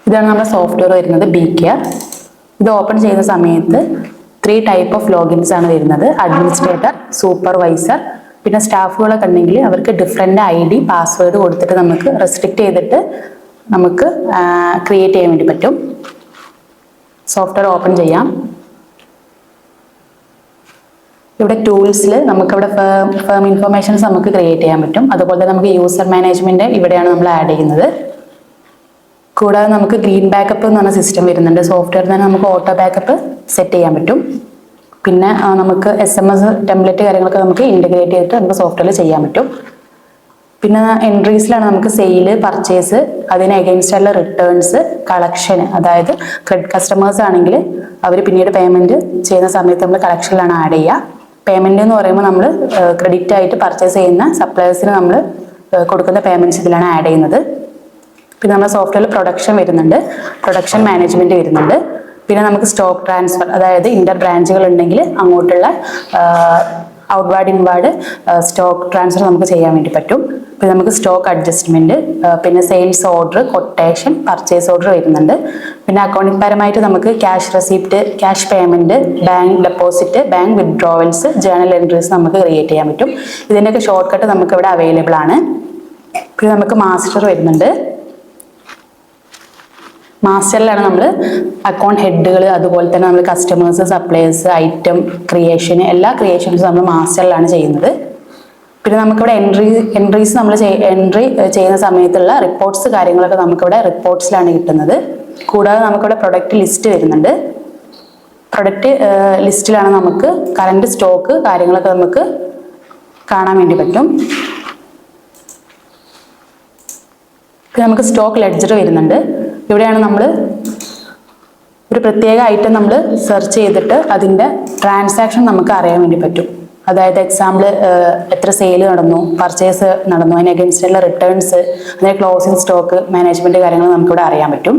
ഇതാണ് നമ്മുടെ സോഫ്റ്റ്വെയർ വരുന്നത്, ബി കെയർ. ഇത് ഓപ്പൺ ചെയ്യുന്ന സമയത്ത് 3 ടൈപ്പ് ഓഫ് ലോഗിൻസ് ആണ് വരുന്നത്. അഡ്മിനിസ്ട്രേറ്റർ, സൂപ്പർവൈസർ, പിന്നെ സ്റ്റാഫുകളൊക്കെ ഉണ്ടെങ്കിൽ അവർക്ക് ഡിഫറെൻ്റ് ID പാസ്വേഡ് കൊടുത്തിട്ട് നമുക്ക് റെസ്ട്രിക്റ്റ് ചെയ്തിട്ട് നമുക്ക് ക്രിയേറ്റ് ചെയ്യാൻ വേണ്ടി പറ്റും. സോഫ്റ്റ്വെയർ ഓപ്പൺ ചെയ്യാം. ഇവിടെ ടൂൾസിൽ നമുക്കിവിടെ ഫേം ഇൻഫർമേഷൻസ് നമുക്ക് ക്രിയേറ്റ് ചെയ്യാൻ പറ്റും. അതുപോലെ തന്നെ നമുക്ക് യൂസർ മാനേജ്മെന്റ് ഇവിടെയാണ് നമ്മൾ ആഡ് ചെയ്യുന്നത്. കൂടാതെ നമുക്ക് ഗ്രീൻ ബാക്കപ്പ് എന്ന് പറഞ്ഞ സിസ്റ്റം വരുന്നുണ്ട്. സോഫ്റ്റ്വെയറിൽ തന്നെ നമുക്ക് ഓട്ടോ ബാക്കപ്പ് സെറ്റ് ചെയ്യാൻ പറ്റും. പിന്നെ നമുക്ക് SMS ടെംപ്ലേറ്റ് കാര്യങ്ങളൊക്കെ നമുക്ക് ഇൻറ്റഗ്രേറ്റ് ചെയ്തിട്ട് നമുക്ക് സോഫ്റ്റ്വെയറിൽ ചെയ്യാൻ പറ്റും. പിന്നെ എൻട്രീസിലാണ് നമുക്ക് സെയിൽ, പർച്ചേസ്, അതിന് അഗെയിൻസ്റ്റ് ആയിട്ടുള്ള റിട്ടേൺസ്, കളക്ഷൻ, അതായത് ക്രെഡിറ്റ് കസ്റ്റമേഴ്സ് ആണെങ്കിൽ അവർ പിന്നീട് പേയ്മെന്റ് ചെയ്യുന്ന സമയത്ത് നമ്മൾ കളക്ഷനിലാണ് ആഡ് ചെയ്യുക. പേയ്മെന്റ് എന്ന് പറയുമ്പോൾ നമ്മൾ ക്രെഡിറ്റ് ആയിട്ട് പർച്ചേസ് ചെയ്യുന്ന സപ്ലയേഴ്സിന് നമ്മൾ കൊടുക്കുന്ന പേയ്മെന്റ്സ് ഇതിലാണ് ആഡ് ചെയ്യുന്നത്. പിന്നെ നമ്മുടെ സോഫ്റ്റ്വെയറിൽ പ്രൊഡക്ഷൻ വരുന്നുണ്ട്, പ്രൊഡക്ഷൻ മാനേജ്മെന്റ് വരുന്നുണ്ട്. പിന്നെ നമുക്ക് സ്റ്റോക്ക് ട്രാൻസ്ഫർ, അതായത് ഇന്റർ ബ്രാഞ്ചുകൾ ഉണ്ടെങ്കിൽ അങ്ങോട്ടുള്ള ഔട്ട്വാർഡ് ഇൻവാർഡ് സ്റ്റോക്ക് ട്രാൻസ്ഫർ നമുക്ക് ചെയ്യാൻ വേണ്ടി പറ്റും. പിന്നെ നമുക്ക് സ്റ്റോക്ക് അഡ്ജസ്റ്റ്മെന്റ്, പിന്നെ sales order, quotation, purchase order വരുന്നുണ്ട്. പിന്നെ അക്കൗണ്ടിംഗ് പരമായിട്ട് നമുക്ക് cash receipt, cash payment, bank deposit, bank withdrawals, journal entries നമുക്ക് ക്രിയേറ്റ് ചെയ്യാൻ പറ്റും. ഇതിൻ്റെയൊക്കെ ഷോർട്ട് കട്ട് നമുക്ക് ഇവിടെ അവൈലബിൾ ആണ്. പിന്നെ നമുക്ക് മാസ്റ്റർ വരുന്നുണ്ട്. മാസ്റ്ററിലാണ് നമ്മൾ അക്കൗണ്ട് ഹെഡുകൾ, അതുപോലെ തന്നെ നമ്മൾ കസ്റ്റമേഴ്സ്, സപ്ലയേഴ്സ്, ഐറ്റം ക്രിയേഷൻ, എല്ലാ ക്രിയേഷൻസും നമ്മൾ മാസ്റ്ററിലാണ് ചെയ്യുന്നത്. പിന്നെ നമുക്കിവിടെ എൻട്രീസ് നമ്മൾ എൻട്രി ചെയ്യുന്ന സമയത്തുള്ള റിപ്പോർട്ട്സ് കാര്യങ്ങളൊക്കെ നമുക്കിവിടെ റിപ്പോർട്ട്സിലാണ് കിട്ടുന്നത്. കൂടാതെ നമുക്കിവിടെ പ്രൊഡക്റ്റ് ലിസ്റ്റ് വരുന്നുണ്ട്. പ്രൊഡക്റ്റ് ലിസ്റ്റിലാണ് നമുക്ക് കറണ്ട് സ്റ്റോക്ക് കാര്യങ്ങളൊക്കെ നമുക്ക് കാണാൻ വേണ്ടി പറ്റും. പിന്നെ നമുക്ക് സ്റ്റോക്ക് ലെഡ്ജർ വരുന്നുണ്ട്. ഇവിടെയാണ് നമ്മൾ ഒരു പ്രത്യേക ഐറ്റം നമ്മൾ സെർച്ച് ചെയ്തിട്ട് അതിൻ്റെ ട്രാൻസാക്ഷൻ നമുക്ക് അറിയാൻ വേണ്ടി പറ്റും. അതായത് എക്സാമ്പിൾ എത്ര സെയിൽ നടന്നു, പർച്ചേസ് നടന്നു, അതിന് അഗെയിൻസ്റ്റുള്ള റിട്ടേൺസ്, അതിൻ്റെ ക്ലോസിംഗ് സ്റ്റോക്ക് മാനേജ്മെന്റ് കാര്യങ്ങൾ നമുക്കിവിടെ അറിയാൻ പറ്റും.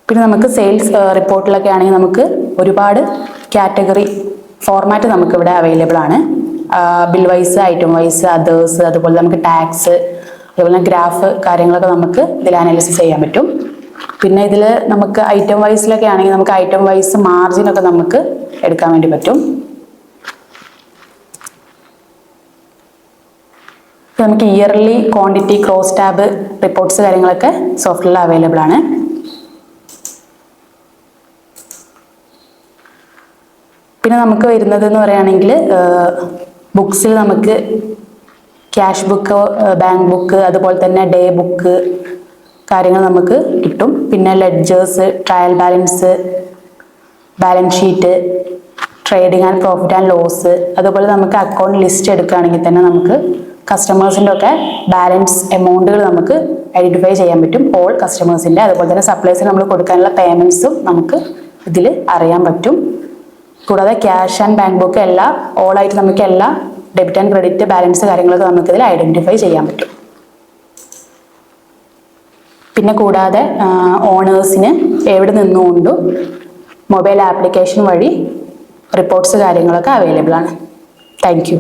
പിന്നെ നമുക്ക് സെയിൽസ് റിപ്പോർട്ടിലൊക്കെ ആണെങ്കിൽ നമുക്ക് ഒരുപാട് കാറ്റഗറി ഫോർമാറ്റ് നമുക്കിവിടെ അവൈലബിൾ ആണ്. Bill wise, item wise, others, അതുപോലെ നമുക്ക് ടാക്സ്, അതുപോലെ ഗ്രാഫ് കാര്യങ്ങളൊക്കെ നമുക്ക് ഇതിൽ അനാലിസിസ് ചെയ്യാൻ പറ്റും. പിന്നെ ഇതിൽ നമുക്ക് ഐറ്റം വൈസിലൊക്കെ ആണെങ്കിൽ നമുക്ക് ഐറ്റം വൈസ് മാർജിനൊക്കെ നമുക്ക് എടുക്കാൻ വേണ്ടി പറ്റും. നമുക്ക് yearly quantity, cross tab, reports കാര്യങ്ങളൊക്കെ സോഫ്റ്റ്വെയറിൽ അവൈലബിൾ ആണ്. പിന്നെ നമുക്ക് വരുന്നത് എന്ന് പറയുകയാണെങ്കിൽ ബുക്സിൽ നമുക്ക് ക്യാഷ് ബുക്ക്, ബാങ്ക് ബുക്ക്, അതുപോലെ തന്നെ ഡേ ബുക്ക് കാര്യങ്ങൾ നമുക്ക് കിട്ടും. പിന്നെ ledgers, trial balance, balance sheet, trading and profit and loss, അതുപോലെ നമുക്ക് അക്കൗണ്ട് ലിസ്റ്റ് എടുക്കുകയാണെങ്കിൽ തന്നെ നമുക്ക് കസ്റ്റമേഴ്സിൻ്റെ ഒക്കെ ബാലൻസ് എമൗണ്ടുകൾ നമുക്ക് ഐഡൻറ്റിഫൈ ചെയ്യാൻ പറ്റും, ഓൾ കസ്റ്റമേഴ്സിൻ്റെ. അതുപോലെ തന്നെ സപ്ലൈസിന് നമ്മൾ കൊടുക്കാനുള്ള പേയ്മെൻറ്റ്സും നമുക്ക് ഇതിൽ അറിയാൻ പറ്റും. കൂടാതെ ക്യാഷ് ആൻഡ് ബാങ്ക് ബുക്ക് എല്ലാം ഓളായിട്ട് നമുക്ക് എല്ലാ ഡെബിറ്റ് ആൻഡ് ക്രെഡിറ്റ് ബാലൻസ് കാര്യങ്ങളൊക്കെ നമുക്ക് ഇതിൽ ഐഡന്റിഫൈ ചെയ്യാൻ പറ്റും. പിന്നെ കൂടാതെ ഓണേഴ്സിന് എവിടെ നിന്നുകൊണ്ടും മൊബൈൽ ആപ്ലിക്കേഷൻ വഴി റിപ്പോർട്ട്സ് കാര്യങ്ങളൊക്കെ അവൈലബിൾ ആണ്. Thank you.